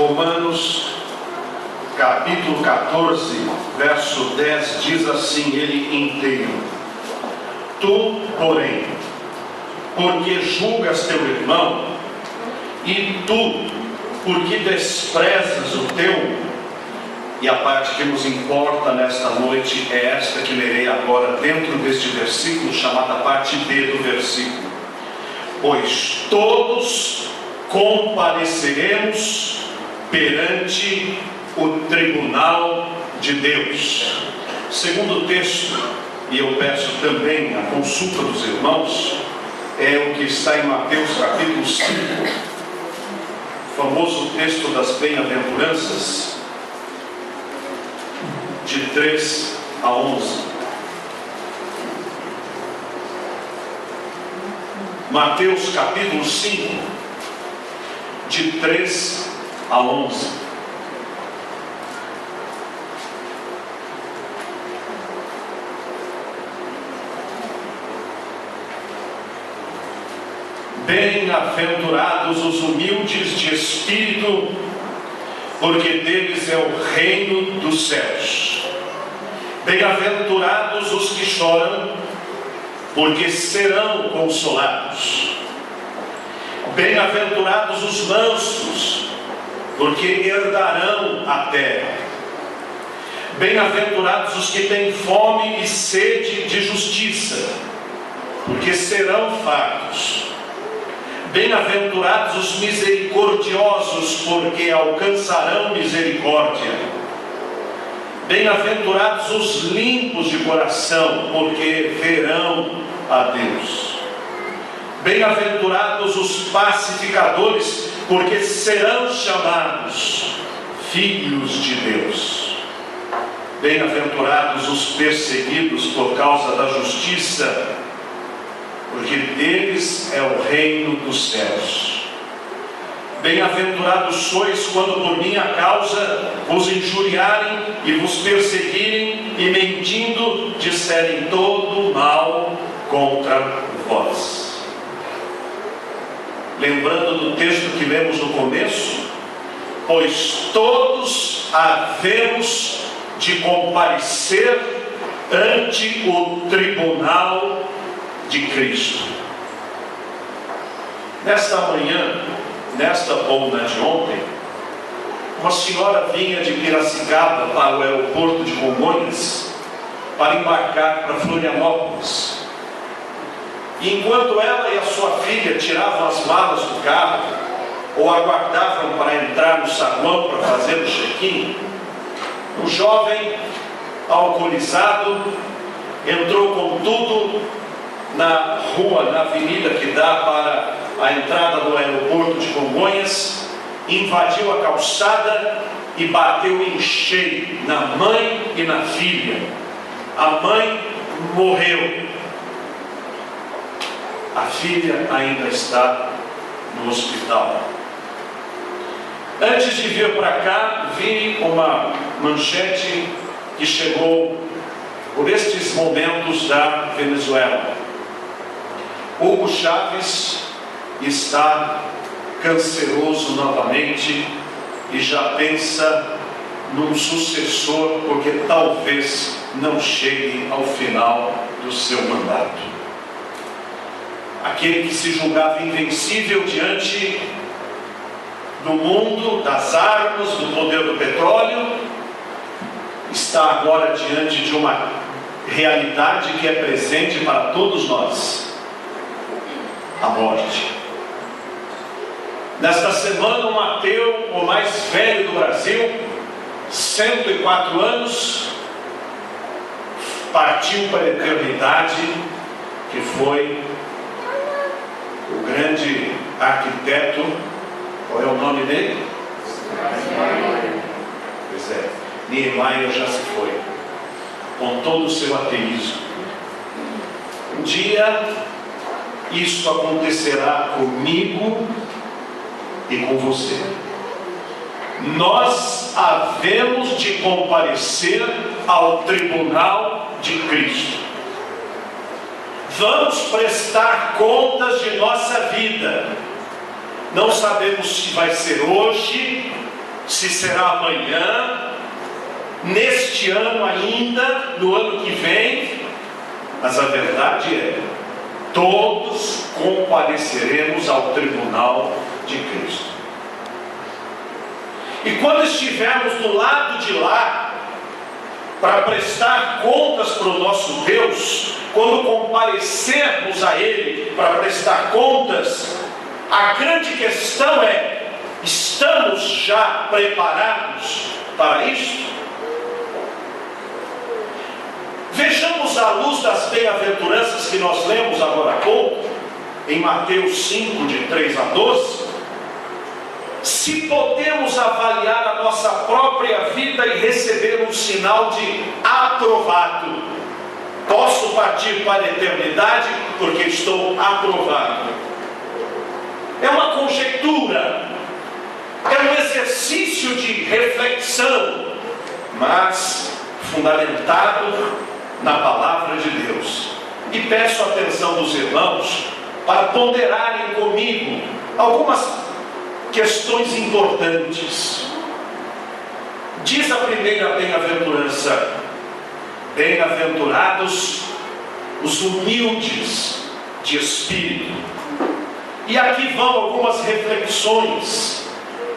Romanos, capítulo 14, verso 10, diz assim, ele inteiro: Tu, porém, porque julgas teu irmão, e tu, porque desprezas o teu. E a parte que nos importa nesta noite é esta que lerei agora dentro deste versículo, chamada parte B do versículo. Pois todos compareceremos perante o tribunal de Deus. Segundo texto, e eu peço também a consulta dos irmãos, é o que está em Mateus capítulo 5, o famoso texto das bem-aventuranças, de 3 a 11. Mateus capítulo 5, de 3 a 11. Bem-aventurados os humildes de espírito, porque deles é o reino dos céus. Bem-aventurados os que choram, porque serão consolados. Bem-aventurados os mansos, porque herdarão a terra. Bem-aventurados os que têm fome e sede de justiça, porque serão fartos. Bem-aventurados os misericordiosos, porque alcançarão misericórdia. Bem-aventurados os limpos de coração, porque verão a Deus. Bem-aventurados os pacificadores, porque serão chamados filhos de Deus. Bem-aventurados os perseguidos por causa da justiça, porque deles é o reino dos céus. Bem-aventurados sois quando por minha causa vos injuriarem e vos perseguirem e mentindo disserem todo mal contra vós. Lembrando do texto que lemos no começo, pois todos havemos de comparecer ante o tribunal de Cristo. Nesta manhã, nesta ou na de ontem, uma senhora vinha de Piracicaba para o aeroporto de Congonhas para embarcar para Florianópolis. E enquanto ela e a sua filha tiravam as malas do carro ou aguardavam para entrar no saguão para fazer o check-in, um jovem alcoolizado entrou com tudo na rua, na avenida que dá para a entrada do aeroporto de Congonhas, invadiu a calçada e bateu em cheio na mãe e na filha. A mãe morreu. A filha ainda está no hospital. Antes de vir para cá, vi uma manchete que chegou por estes momentos da Venezuela. Hugo Chávez está canceroso novamente e já pensa num sucessor, porque talvez não chegue ao final do seu mandato. Aquele que se julgava invencível diante do mundo, das armas, do poder do petróleo, está agora diante de uma realidade que é presente para todos nós: a morte. Nesta semana, o Mateu, o mais velho do Brasil, 104 anos, partiu para a eternidade, que foi o grande arquiteto. Qual é o nome dele? Pois é, Niemeyer já se foi, com todo o seu ateísmo. Um dia isso acontecerá comigo e com você. Nós havemos de comparecer ao tribunal de Cristo. Vamos prestar contas de nossa vida. Não sabemos se vai ser hoje, se será amanhã, neste ano ainda, no ano que vem, mas a verdade é, todos compareceremos ao tribunal de Cristo. E quando estivermos do lado de lá, para prestar contas para o nosso Deus, quando comparecermos a Ele para prestar contas, a grande questão é, estamos já preparados para isso? Vejamos à luz das bem-aventuranças que nós lemos agora há pouco, em Mateus 5, de 3 a 12, se podemos avaliar a nossa própria vida e receber um sinal de aprovado. Posso partir para a eternidade porque estou aprovado. É uma conjectura, é um exercício de reflexão, mas fundamentado na palavra de Deus. E peço a atenção dos irmãos para ponderarem comigo algumas questões importantes. Diz a primeira bem-aventurança: bem-aventurados os humildes de espírito. E aqui vão algumas reflexões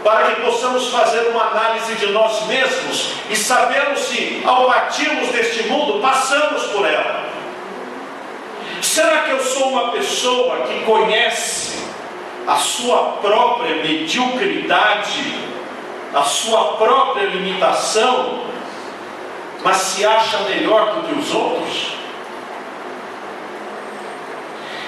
para que possamos fazer uma análise de nós mesmos e sabermos se, ao partirmos deste mundo, passamos por ela. Será que eu sou uma pessoa que conhece a sua própria mediocridade, a sua própria limitação, mas se acha melhor do que os outros?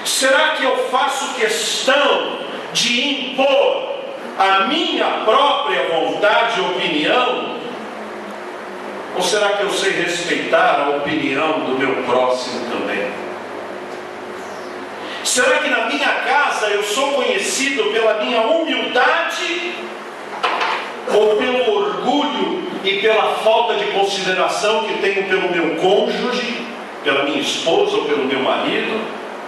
Será que eu faço questão de impor a minha própria vontade e opinião? Ou será que eu sei respeitar a opinião do meu próximo também? Será que na minha casa eu sou conhecido pela minha humildade, ou pelo orgulho e pela falta de consideração que tenho pelo meu cônjuge, pela minha esposa ou pelo meu marido,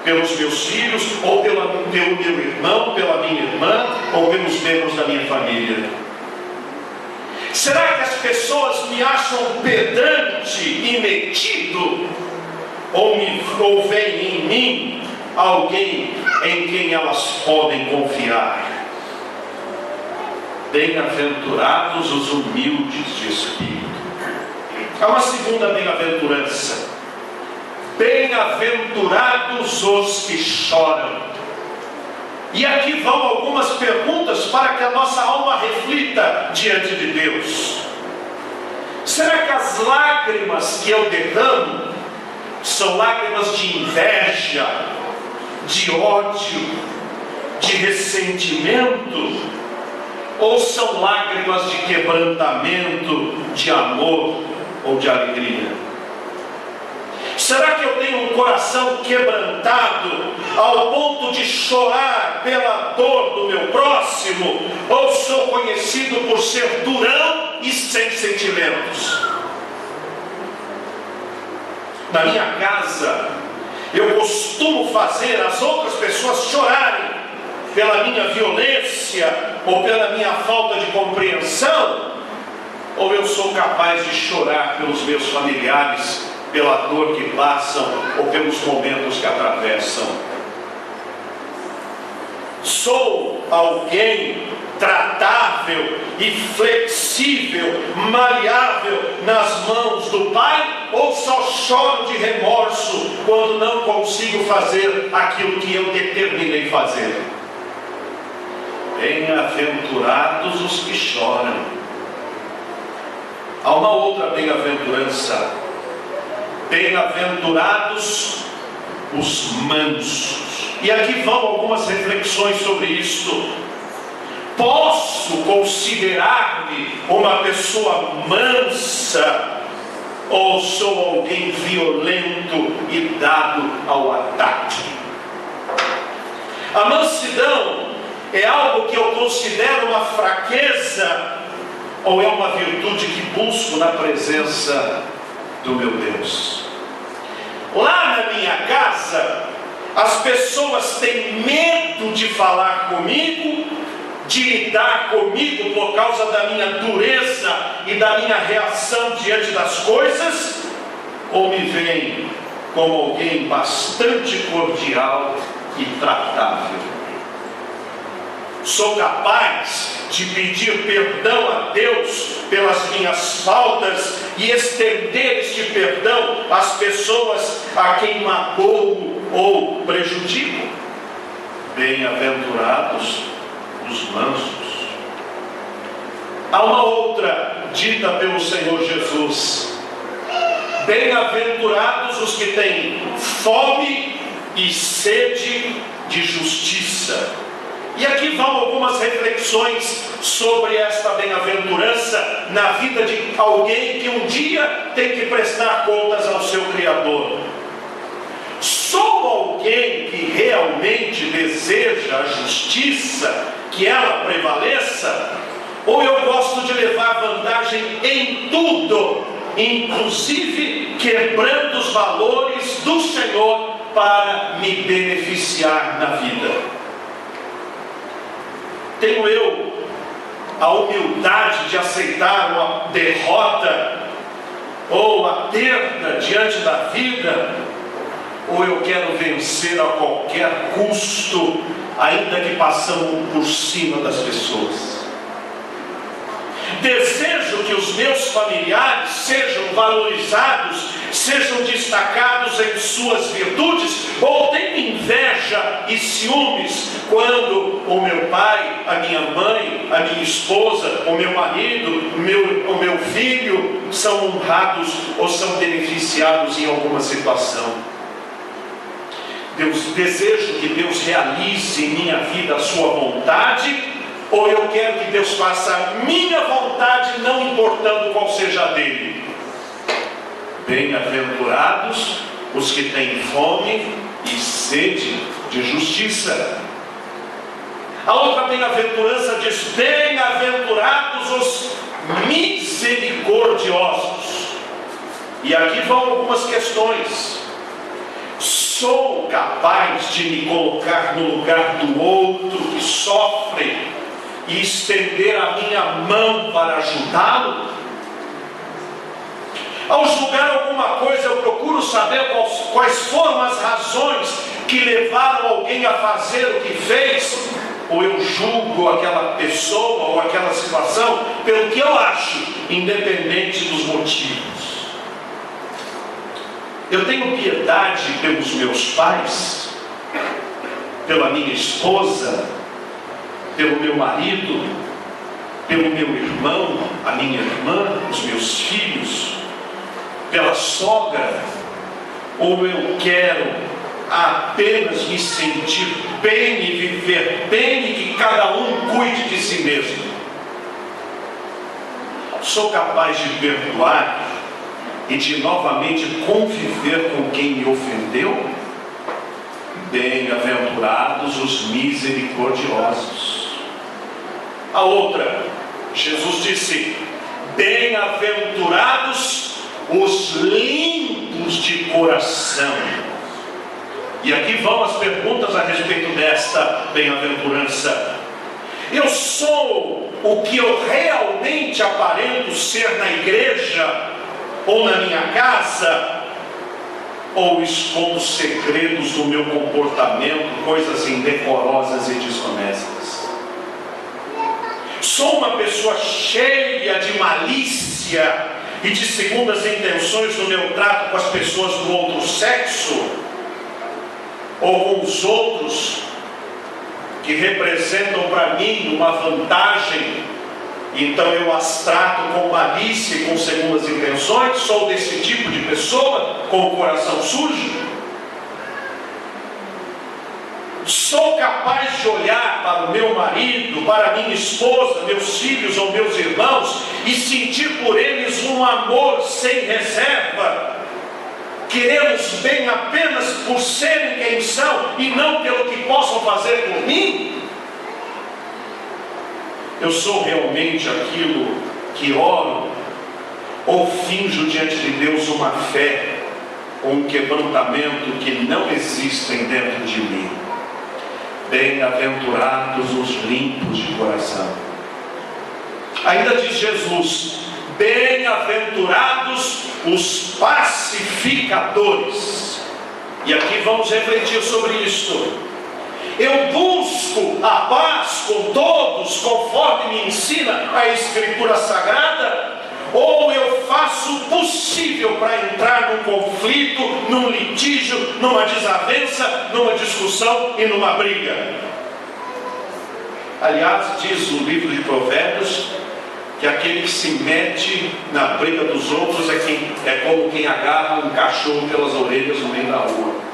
pelos meus filhos, ou pelo meu irmão, pela minha irmã, ou pelos membros da minha família? Será que as pessoas me acham pedante e metido, ou veem em mim alguém em quem elas podem confiar? Bem-aventurados os humildes de espírito. Há uma segunda bem-aventurança: bem-aventurados os que choram. E aqui vão algumas perguntas para que a nossa alma reflita diante de Deus. Será que as lágrimas que eu derramo são lágrimas de inveja, de ódio, de ressentimento, ou são lágrimas de quebrantamento, de amor ou de alegria? Será que eu tenho um coração quebrantado ao ponto de chorar pela dor do meu próximo, ou sou conhecido por ser durão e sem sentimentos? Na minha casa, eu costumo fazer as outras pessoas chorarem pela minha violência ou pela minha falta de compreensão, ou eu sou capaz de chorar pelos meus familiares, pela dor que passam ou pelos momentos que atravessam? Sou alguém tratável e flexível, maleável nas mãos do Pai, ou só choro de remorso quando não consigo fazer aquilo que eu determinei fazer? Bem-aventurados os que choram. Há uma outra bem-aventurança: bem-aventurados os mansos. E aqui vão algumas reflexões sobre isto. Posso considerar-me uma pessoa mansa, ou sou alguém violento e dado ao ataque? A mansidão é algo que eu considero uma fraqueza, ou é uma virtude que busco na presença do meu Deus? Lá na minha casa, as pessoas têm medo de falar comigo, de lidar comigo por causa da minha dureza e da minha reação diante das coisas? Ou me veem como alguém bastante cordial e tratável? Sou capaz de pedir perdão a Deus pelas minhas faltas e estender este perdão às pessoas a quem magoo ou prejudico? Bem-aventurados os mansos. Há uma outra dita pelo Senhor Jesus: bem-aventurados os que têm fome e sede de justiça. E aqui vão algumas reflexões sobre esta bem-aventurança na vida de alguém que um dia tem que prestar contas ao seu Criador. Sou alguém que realmente deseja a justiça, que ela prevaleça? Ou eu gosto de levar vantagem em tudo, inclusive quebrando os valores do Senhor para me beneficiar na vida? Tenho eu a humildade de aceitar uma derrota ou a perda diante da vida? Ou eu quero vencer a qualquer custo, ainda que passamos por cima das pessoas? Desejo que os meus familiares sejam valorizados, sejam destacados em suas virtudes, ou tenho inveja e ciúmes quando o meu pai, a minha mãe, a minha esposa, o meu marido, o meu filho são honrados ou são beneficiados em alguma situação? Desejo que Deus realize em minha vida a sua vontade, ou eu quero que Deus faça a minha vontade, não importando qual seja a dele? Bem-aventurados os que têm fome e sede de justiça. A outra bem-aventurança diz: bem-aventurados os misericordiosos. E aqui vão algumas questões. Sou capaz de me colocar no lugar do outro que sofre e estender a minha mão para ajudá-lo? Ao julgar alguma coisa, eu procuro saber quais foram as razões que levaram alguém a fazer o que fez, ou eu julgo aquela pessoa ou aquela situação pelo que eu acho, independente dos motivos? Eu tenho piedade pelos meus pais, pela minha esposa, pelo meu marido, pelo meu irmão, a minha irmã, os meus filhos, pela sogra? Ou eu quero apenas me sentir bem e viver bem e que cada um cuide de si mesmo? Sou capaz de perdoar e de novamente conviver com quem me ofendeu? Bem-aventurados os misericordiosos. A outra, Jesus disse: bem-aventurados os limpos de coração. E aqui vão as perguntas a respeito desta bem-aventurança. Eu sou o que eu realmente aparento ser na igreja ou na minha casa? Ou escondo segredos do meu comportamento, coisas indecorosas e desonestas? Sou uma pessoa cheia de malícia e de segundas intenções no meu trato com as pessoas do outro sexo? Ou com os outros que representam para mim uma vantagem, então eu as trato com malícia e com segundas intenções? Sou desse tipo de pessoa com o coração sujo? Sou capaz de olhar para o meu marido, para a minha esposa, meus filhos ou meus irmãos e sentir por eles um amor sem reserva? Queremos bem apenas por serem quem são e não pelo que possam fazer por mim? Eu sou realmente aquilo que oro, ou finjo diante de Deus uma fé ou um quebrantamento que não existem dentro de mim? Bem-aventurados os limpos de coração. Ainda diz Jesus: bem-aventurados os pacificadores. E aqui vamos refletir sobre isto. Eu busco a paz com todos, conforme me ensina a Escritura Sagrada, ou eu faço o possível para entrar num conflito, num litígio, numa desavença, numa discussão e numa briga? Aliás, diz o livro de Provérbios que aquele que se mete na briga dos outros é como quem agarra um cachorro pelas orelhas no meio da rua.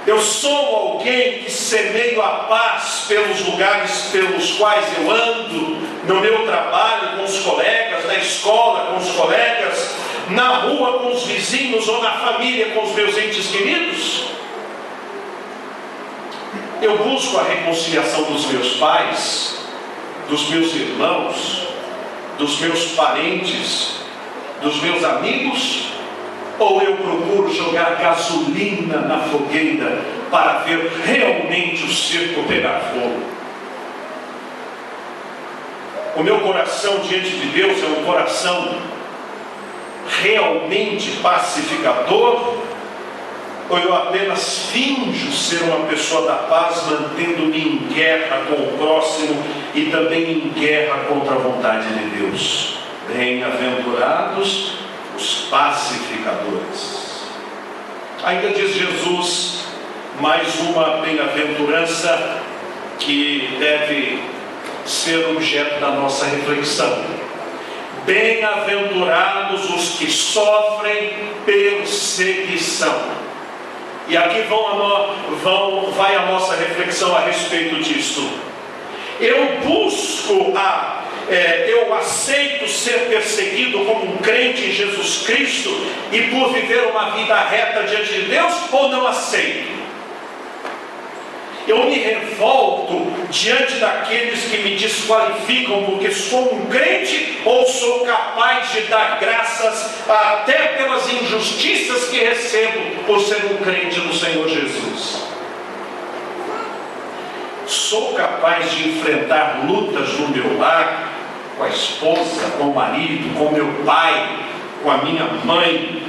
Eu sou alguém que semeio a paz pelos lugares pelos quais eu ando, no meu trabalho, com os colegas, na escola, com os colegas, na rua, com os vizinhos, ou na família, com os meus entes queridos. Eu busco a reconciliação dos meus pais, dos meus irmãos, dos meus parentes, dos meus amigos, ou eu procuro jogar gasolina na fogueira para ver realmente o circo pegar fogo? O meu coração diante de Deus é um coração realmente pacificador, ou eu apenas finjo ser uma pessoa da paz, mantendo-me em guerra com o próximo e também em guerra contra a vontade de Deus? Bem-aventurados os pacificadores. Ainda diz Jesus mais uma bem-aventurança que deve ser objeto da nossa reflexão. Bem-aventurados os que sofrem perseguição. E aqui vai a nossa reflexão a respeito disso. Eu aceito ser perseguido como um crente em Jesus Cristo e por viver uma vida reta diante de Deus, ou não aceito? Eu me revolto diante daqueles que me desqualificam porque sou um crente, ou sou capaz de dar graças até pelas injustiças que recebo por ser um crente do Senhor Jesus? Sou capaz de enfrentar lutas no meu lar, com a esposa, com o marido, com meu pai, com a minha mãe,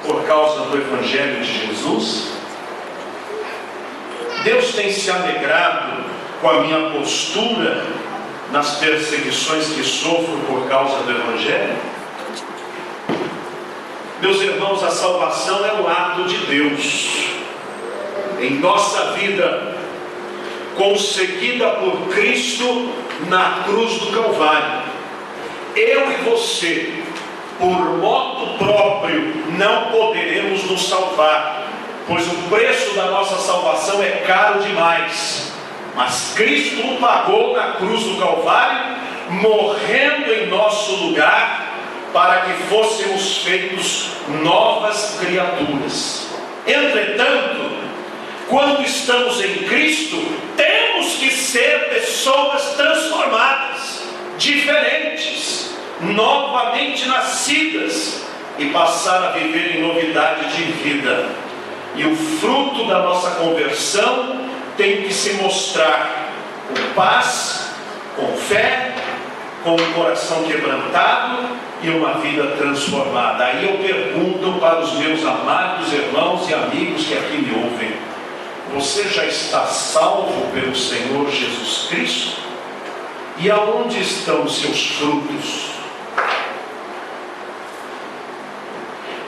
por causa do Evangelho de Jesus? Deus tem se alegrado com a minha postura nas perseguições que sofro por causa do Evangelho? Meus irmãos, a salvação é um ato de Deus em nossa vida, conseguida por Cristo na cruz do Calvário. Eu e você, por modo próprio, não poderemos nos salvar, pois o preço da nossa salvação é caro demais. Mas Cristo o pagou na cruz do Calvário, morrendo em nosso lugar, para que fôssemos feitos novas criaturas. Entretanto, quando estamos em Cristo, temos que ser pessoas transformadas, diferentes, novamente nascidas, e passar a viver em novidade de vida. E o fruto da nossa conversão tem que se mostrar com paz, com fé, com um coração quebrantado e uma vida transformada. Aí eu pergunto para os meus amados irmãos e amigos que aqui me ouvem: você já está salvo pelo Senhor Jesus Cristo? E aonde estão os seus frutos?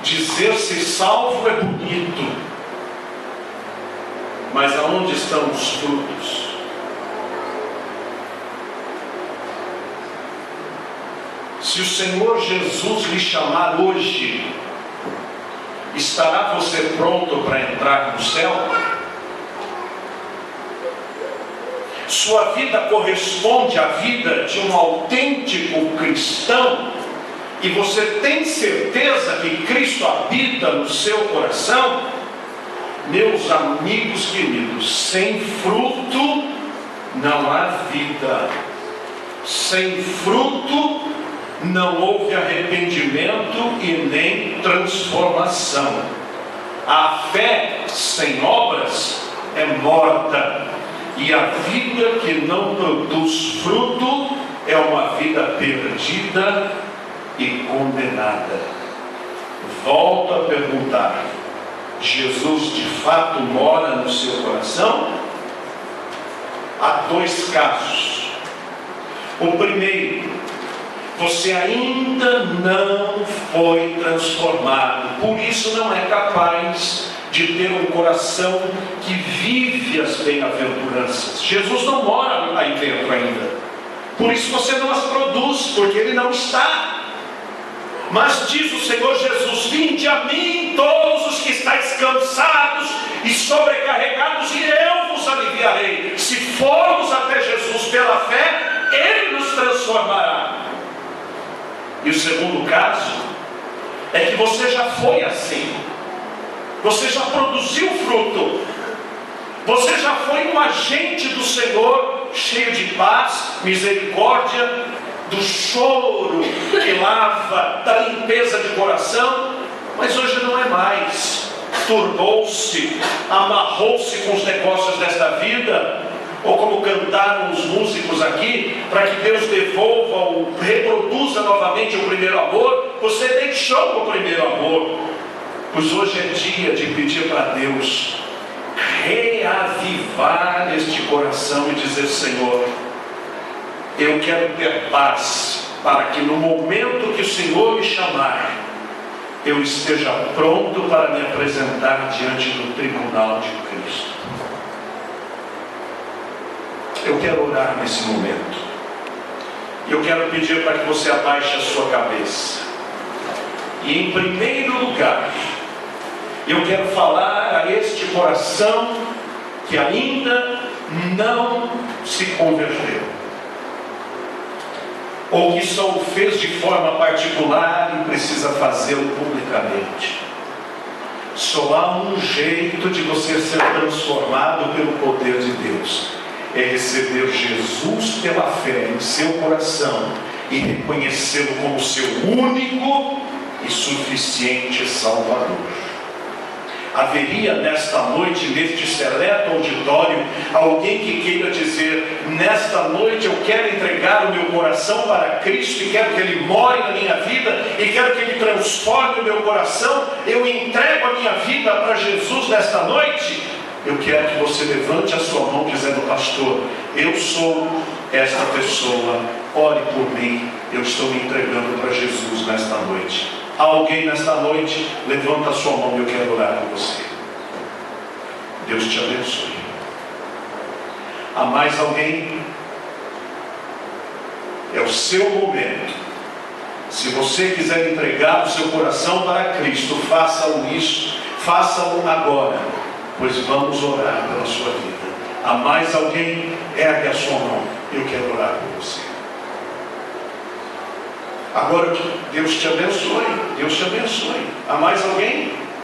Dizer-se salvo é bonito, mas aonde estão os frutos? Se o Senhor Jesus lhe chamar hoje, estará você pronto para entrar no céu? Sua vida corresponde à vida de um autêntico cristão? E você tem certeza que Cristo habita no seu coração? Meus amigos queridos, sem fruto não há vida. Sem fruto não houve arrependimento e nem transformação. A fé sem obras é morta. E a vida que não produz fruto é uma vida perdida e condenada. Volto a perguntar: Jesus de fato mora no seu coração? Há dois casos. O primeiro: você ainda não foi transformado, por isso não é capaz de ter um coração que vive as bem-aventuranças. Jesus não mora aí dentro ainda, por isso você não as produz, porque Ele não está. Mas diz o Senhor Jesus: vinde a mim todos os que estáis cansados e sobrecarregados, e eu vos aliviarei. Se formos até Jesus pela fé, Ele nos transformará. E o segundo caso é que você já foi assim, você já produziu fruto, você já foi um agente do Senhor, cheio de paz, misericórdia, do choro que lava, da limpeza de coração, mas hoje não é mais. Turbou-se, amarrou-se com os negócios desta vida, ou como cantaram os músicos aqui, para que Deus devolva ou reproduza novamente o primeiro amor. Você deixou o primeiro amor, pois hoje é dia de pedir para Deus reavivar este coração e dizer: Senhor, eu quero ter paz, para que no momento que o Senhor me chamar, eu esteja pronto para me apresentar diante do tribunal de Cristo. Eu quero orar nesse momento. Eu quero pedir para que você abaixe a sua cabeça. E em primeiro lugar, eu quero falar a este coração que ainda não se converteu, ou que só o fez de forma particular e precisa fazê-lo publicamente. Só há um jeito de você ser transformado pelo poder de Deus: é receber Jesus pela fé em seu coração e reconhecê-lo como seu único e suficiente Salvador. Haveria nesta noite, neste seleto auditório, alguém que queira dizer: nesta noite eu quero entregar o meu coração para Cristo e quero que Ele more na minha vida e quero que Ele transforme o meu coração, eu entrego a minha vida para Jesus nesta noite? Eu quero que você levante a sua mão dizendo: pastor, eu sou esta pessoa, ore por mim, eu estou me entregando para Jesus nesta noite. Há alguém nesta noite? Levanta a sua mão e eu quero orar por você. Deus te abençoe. Há mais alguém? É o seu momento. Se você quiser entregar o seu coração para Cristo, faça-o isso, faça-o agora, pois vamos orar pela sua vida. Há mais alguém? Ergue a sua mão, eu quero orar por você. Agora, Deus te abençoe, Deus te abençoe. Há mais alguém?